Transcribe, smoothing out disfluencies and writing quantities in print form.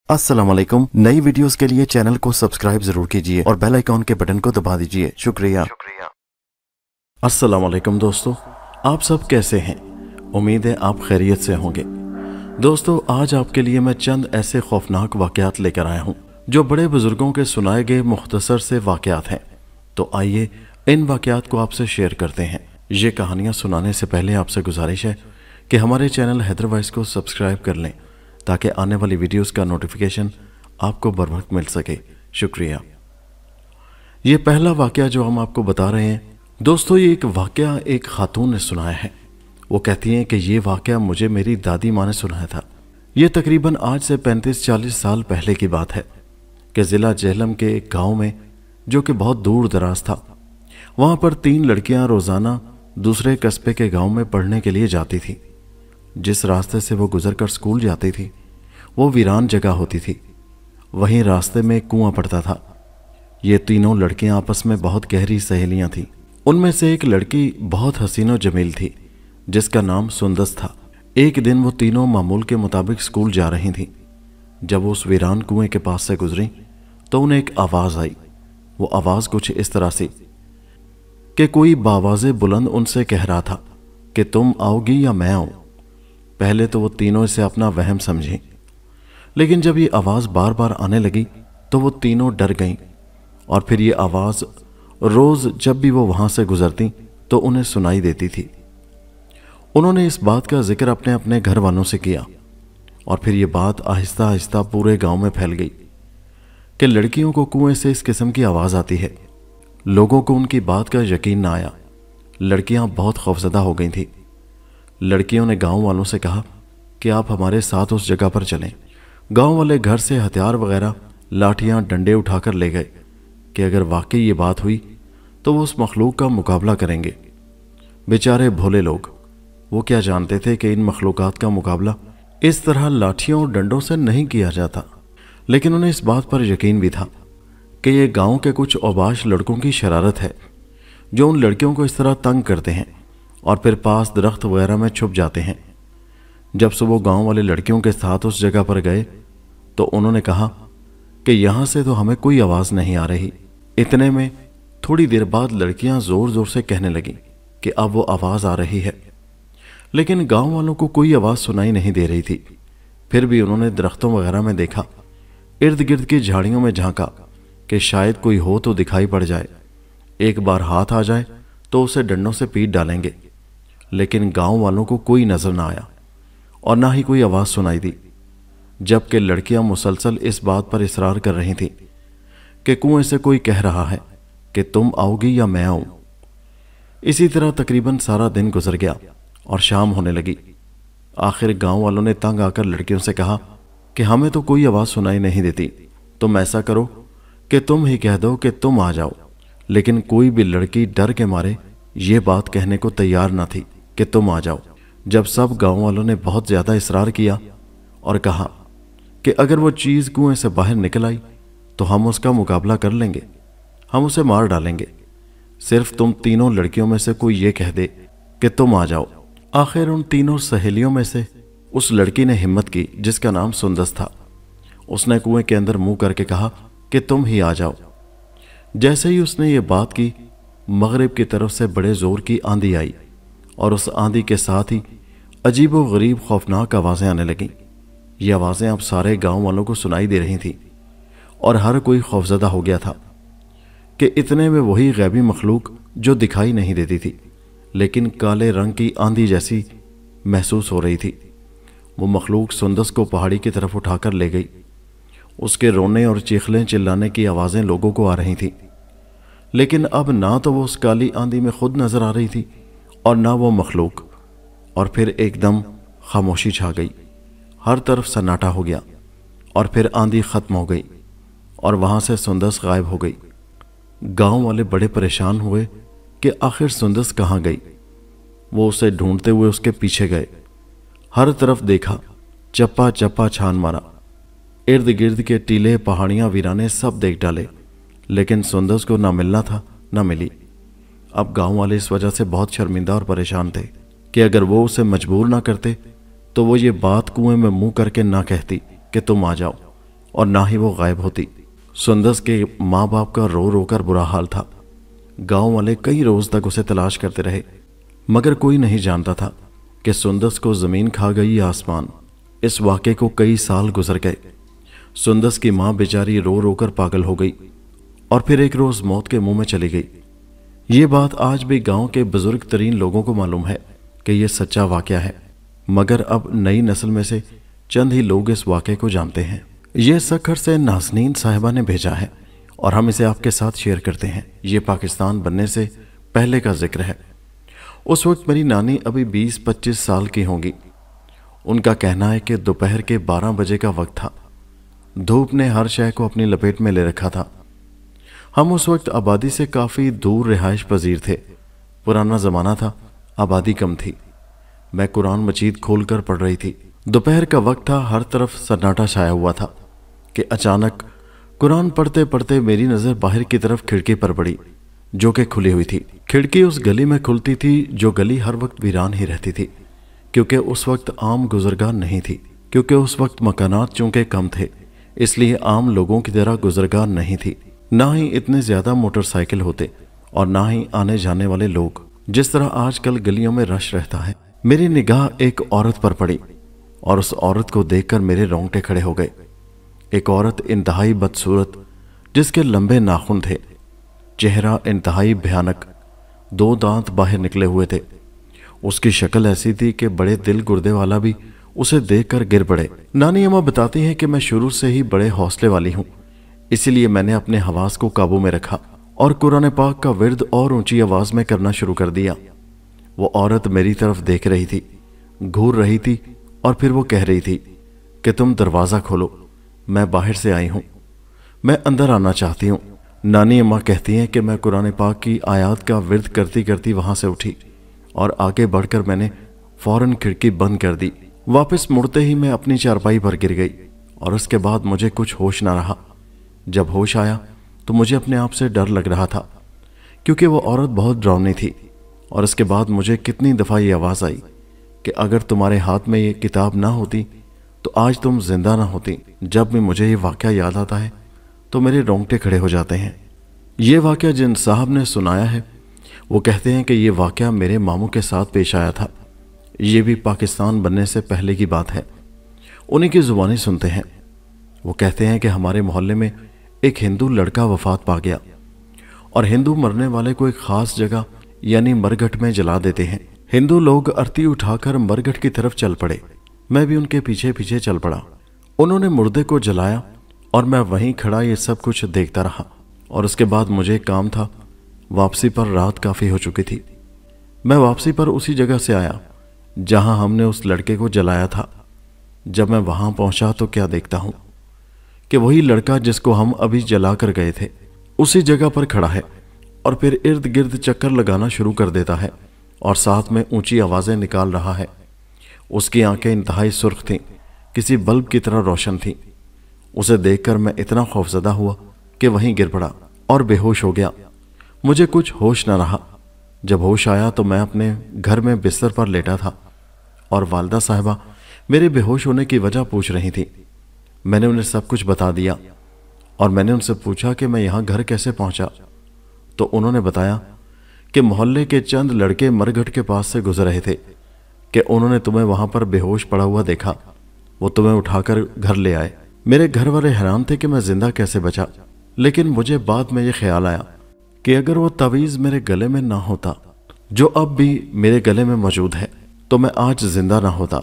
अस्सलाम वालेकुम। नई वीडियोस के लिए चैनल को सब्सक्राइब जरूर कीजिए और बेल आइकॉन के बटन को दबा दीजिए। शुक्रिया। अस्सलाम वालेकुम दोस्तों, आप सब कैसे हैं? उम्मीद है आप खैरियत से होंगे। दोस्तों, आज आपके लिए मैं चंद ऐसे खौफनाक वाक़यात लेकर आया हूँ जो बड़े बुजुर्गों के सुनाए गए मुख्तसर से वाक़यात हैं। तो आइए इन वाक़यात को आपसे शेयर करते हैं। ये कहानियाँ सुनाने से पहले आपसे गुजारिश है कि हमारे चैनल हैदर वॉइस को सब्सक्राइब कर लें ताकि आने वाली वीडियोस का नोटिफिकेशन आपको बर वक्त मिल सके। शुक्रिया। ये पहला वाक़या जो हम आपको बता रहे हैं दोस्तों, ये एक वाक़या एक खातून ने सुनाया है। वो कहती हैं कि ये वाक़या मुझे मेरी दादी माँ ने सुनाया था। ये तकरीबन आज से 35-40 साल पहले की बात है कि ज़िला जेहलम के एक गाँव में, जो कि बहुत दूर दराज था, वहाँ पर 3 लड़कियाँ रोज़ाना दूसरे कस्बे के गाँव में पढ़ने के लिए जाती थी। जिस रास्ते से वो गुजरकर स्कूल जाती थी वो वीरान जगह होती थी। वहीं रास्ते में एक कुआं पड़ता था। ये तीनों लड़कियां आपस में बहुत गहरी सहेलियां थीं। उनमें से एक लड़की बहुत हसीनो जमील थी जिसका नाम सुंदस था। एक दिन वो तीनों मामूल के मुताबिक स्कूल जा रही थीं। जब वो उस वीरान कुएं के पास से गुजरी तो उन्हें एक आवाज़ आई। वो आवाज़ कुछ इस तरह से कि कोई बावाज़े बुलंद उनसे कह रहा था कि तुम आओगी या मैं आऊँ। पहले तो वो तीनों इसे अपना वहम समझी, लेकिन जब ये आवाज़ बार बार आने लगी तो वो तीनों डर गईं। और फिर ये आवाज़ रोज़ जब भी वो वहाँ से गुजरती तो उन्हें सुनाई देती थी। उन्होंने इस बात का जिक्र अपने अपने घर वालों से किया और फिर ये बात आहिस्ता आहिस्ता पूरे गांव में फैल गई कि लड़कियों को कुएं से इस किस्म की आवाज़ आती है। लोगों को उनकी बात का यकीन ना आया। लड़कियां बहुत खौफजदा हो गई थीं। लड़कियों ने गांव वालों से कहा कि आप हमारे साथ उस जगह पर चलें। गांव वाले घर से हथियार वगैरह, लाठियां, डंडे उठाकर ले गए कि अगर वाकई ये बात हुई तो वो उस मखलूक का मुकाबला करेंगे। बेचारे भोले लोग, वो क्या जानते थे कि इन मखलूकात का मुकाबला इस तरह लाठियों और डंडों से नहीं किया जाता। लेकिन उन्हें इस बात पर यकीन भी था कि ये गांव के कुछ औबाश लड़कों की शरारत है जो उन लड़कियों को इस तरह तंग करते हैं और फिर पास दरख्त वगैरह में छुप जाते हैं। जब सुबह गांव वाले लड़कियों के साथ उस जगह पर गए तो उन्होंने कहा कि यहाँ से तो हमें कोई आवाज़ नहीं आ रही। इतने में थोड़ी देर बाद लड़कियाँ ज़ोर ज़ोर से कहने लगीं कि अब वो आवाज़ आ रही है, लेकिन गांव वालों को कोई आवाज़ सुनाई नहीं दे रही थी। फिर भी उन्होंने दरख्तों वगैरह में देखा, इर्द गिर्द की झाड़ियों में झांका कि शायद कोई हो तो दिखाई पड़ जाए। एक बार हाथ आ जाए तो उसे डंडों से पीट डालेंगे। लेकिन गांव वालों को कोई नजर ना आया और ना ही कोई आवाज़ सुनाई दी, जबकि लड़कियां मुसलसल इस बात पर इसरार कर रही थीं कि कुएं से कोई कह रहा है कि तुम आओगी या मैं आऊं। इसी तरह तकरीबन सारा दिन गुजर गया और शाम होने लगी। आखिर गांव वालों ने तंग आकर लड़कियों से कहा कि हमें तो कोई आवाज़ सुनाई नहीं देती, तुम ऐसा करो कि तुम ही कह दो कि तुम आ जाओ। लेकिन कोई भी लड़की डर के मारे ये बात कहने को तैयार न थी कि तुम आ जाओ। जब सब गांव वालों ने बहुत ज़्यादा इसरार किया और कहा कि अगर वो चीज़ कुएं से बाहर निकल आई तो हम उसका मुकाबला कर लेंगे, हम उसे मार डालेंगे, सिर्फ तुम तीनों लड़कियों में से कोई ये कह दे कि तुम आ जाओ। आखिर उन तीनों सहेलियों में से उस लड़की ने हिम्मत की जिसका नाम सुंदस था। उसने कुएं के अंदर मुंह करके कहा कि तुम ही आ जाओ। जैसे ही उसने ये बात की, मगरिब की तरफ से बड़े ज़ोर की आंधी आई और उस आंधी के साथ ही अजीब व गरीब खौफनाक आवाज़ें आने लगीं। ये आवाज़ें अब सारे गांव वालों को सुनाई दे रही थीं और हर कोई खौफजदा हो गया था कि इतने में वही गैबी मखलूक जो दिखाई नहीं देती थी लेकिन काले रंग की आंधी जैसी महसूस हो रही थी, वो मखलूक सुंदस को पहाड़ी की तरफ उठाकर ले गई। उसके रोने और चीखने चिल्लाने की आवाज़ें लोगों को आ रही थीं, लेकिन अब ना तो वो उस काली आंधी में खुद नजर आ रही थी और ना वो मखलूक। और फिर एकदम खामोशी छा गई, हर तरफ सन्नाटा हो गया और फिर आंधी ख़त्म हो गई और वहाँ से सुंदस गायब हो गई। गांव वाले बड़े परेशान हुए कि आखिर सुंदस कहाँ गई। वो उसे ढूंढते हुए उसके पीछे गए, हर तरफ देखा, चप्पा चप्पा छान मारा, इर्द गिर्द के टीले, पहाड़ियाँ, वीराने सब देख डाले, लेकिन सुंदस को ना मिलना था ना मिली। अब गांव वाले इस वजह से बहुत शर्मिंदा और परेशान थे कि अगर वो उसे मजबूर ना करते तो वो ये बात कुएं में मुंह करके ना कहती कि तुम आ जाओ और ना ही वो गायब होती। सुंदस के माँ बाप का रो रो कर बुरा हाल था। गांव वाले कई रोज तक उसे तलाश करते रहे, मगर कोई नहीं जानता था कि सुंदस को जमीन खा गई या आसमान। इस वाक़े को कई साल गुजर गए। सुंदस की माँ बेचारी रो रो कर पागल हो गई और फिर एक रोज मौत के मुंह में चली गई। ये बात आज भी गांव के बुजुर्ग तरीन लोगों को मालूम है कि यह सच्चा वाक़या है, मगर अब नई नस्ल में से चंद ही लोग इस वाक़े को जानते हैं। ये सखर से नाज़नीन साहिबा ने भेजा है और हम इसे आपके साथ शेयर करते हैं। ये पाकिस्तान बनने से पहले का जिक्र है। उस वक्त मेरी नानी अभी 20-25 साल की होंगी। उनका कहना है कि दोपहर के 12 बजे का वक्त था। धूप ने हर शय को अपनी लपेट में ले रखा था। हम उस वक्त आबादी से काफ़ी दूर रिहाइश पजीर थे। पुराना ज़माना था, आबादी कम थी। मैं कुरान मजीद खोल कर पढ़ रही थी। दोपहर का वक्त था, हर तरफ सन्नाटा छाया हुआ था कि अचानक कुरान पढ़ते पढ़ते मेरी नज़र बाहर की तरफ खिड़की पर पड़ी, जो कि खुली हुई थी। खिड़की उस गली में खुलती थी जो गली हर वक्त वीरान ही रहती थी, क्योंकि उस वक्त आम गुजरगाह नहीं थी। क्योंकि उस वक्त मकानात चूँकि कम थे, इसलिए आम लोगों की तरह गुजरगाह नहीं थी। ना ही इतने ज़्यादा मोटरसाइकिल होते और ना ही आने जाने वाले लोग जिस तरह आजकल गलियों में रश रहता है। मेरी निगाह एक औरत पर पड़ी और उस औरत को देखकर मेरे रोंगटे खड़े हो गए। एक औरत इंतहाई बदसूरत, जिसके लंबे नाखून थे, चेहरा इंतहाई भयानक, 2 दांत बाहर निकले हुए थे। उसकी शक्ल ऐसी थी कि बड़े दिल गुर्दे वाला भी उसे देखकर गिर पड़े। नानी अम्मा बताती हैं कि मैं शुरू से ही बड़े हौसले वाली हूँ, इसीलिए मैंने अपने हवास को काबू में रखा और कुरान पाक का विर्द और ऊंची आवाज़ में करना शुरू कर दिया। वो औरत मेरी तरफ देख रही थी, घूर रही थी और फिर वो कह रही थी कि तुम दरवाज़ा खोलो, मैं बाहर से आई हूँ, मैं अंदर आना चाहती हूँ। नानी अम्मा कहती हैं कि मैं कुरान पाक की आयत का विर्द करती करती वहाँ से उठी और आगे बढ़कर मैंने फ़ौरन खिड़की बंद कर दी। वापस मुड़ते ही मैं अपनी चारपाई पर गिर गई और उसके बाद मुझे कुछ होश ना रहा। जब होश आया तो मुझे अपने आप से डर लग रहा था, क्योंकि वो औरत बहुत डरावनी थी। और इसके बाद मुझे कितनी दफ़ा ये आवाज़ आई कि अगर तुम्हारे हाथ में ये किताब ना होती तो आज तुम जिंदा ना होती। जब भी मुझे ये वाक़या याद आता है तो मेरे रोंगटे खड़े हो जाते हैं। ये वाक़या जिन साहब ने सुनाया है वो कहते हैं कि ये वाक़या मेरे मामू के साथ पेश आया था। ये भी पाकिस्तान बनने से पहले की बात है। उन्हीं की ज़ुबानी सुनते हैं। वो कहते हैं कि हमारे मोहल्ले में एक हिंदू लड़का वफात पा गया और हिंदू मरने वाले को एक ख़ास जगह यानी मरघट में जला देते हैं। हिंदू लोग अर्थी उठाकर मरघट की तरफ चल पड़े। मैं भी उनके पीछे पीछे चल पड़ा। उन्होंने मुर्दे को जलाया और मैं वहीं खड़ा ये सब कुछ देखता रहा। और उसके बाद मुझे एक काम था। वापसी पर रात काफ़ी हो चुकी थी। मैं वापसी पर उसी जगह से आया जहां हमने उस लड़के को जलाया था। जब मैं वहां पहुंचा तो क्या देखता हूं कि वही लड़का जिसको हम अभी जला कर गए थे उसी जगह पर खड़ा है और फिर इर्द गिर्द चक्कर लगाना शुरू कर देता है और साथ में ऊंची आवाज़ें निकाल रहा है। उसकी आंखें इंतहाई सुर्ख थीं, किसी बल्ब की तरह रोशन थीं। उसे देखकर मैं इतना खौफजदा हुआ कि वहीं गिर पड़ा और बेहोश हो गया। मुझे कुछ होश न रहा। जब होश आया तो मैं अपने घर में बिस्तर पर लेटा था और वालदा साहिबा मेरे बेहोश होने की वजह पूछ रही थी। मैंने उन्हें सब कुछ बता दिया और मैंने उनसे पूछा कि मैं यहाँ घर कैसे पहुँचा। तो उन्होंने बताया कि मोहल्ले के चंद लड़के मरघट के पास से गुजर रहे थे कि उन्होंने तुम्हें वहाँ पर बेहोश पड़ा हुआ देखा। वो तुम्हें उठाकर घर ले आए। मेरे घर वाले हैरान थे कि मैं जिंदा कैसे बचा, लेकिन मुझे बाद में ये ख्याल आया कि अगर वो तावीज़ मेरे गले में ना होता जो अब भी मेरे गले में मौजूद है तो मैं आज जिंदा ना होता।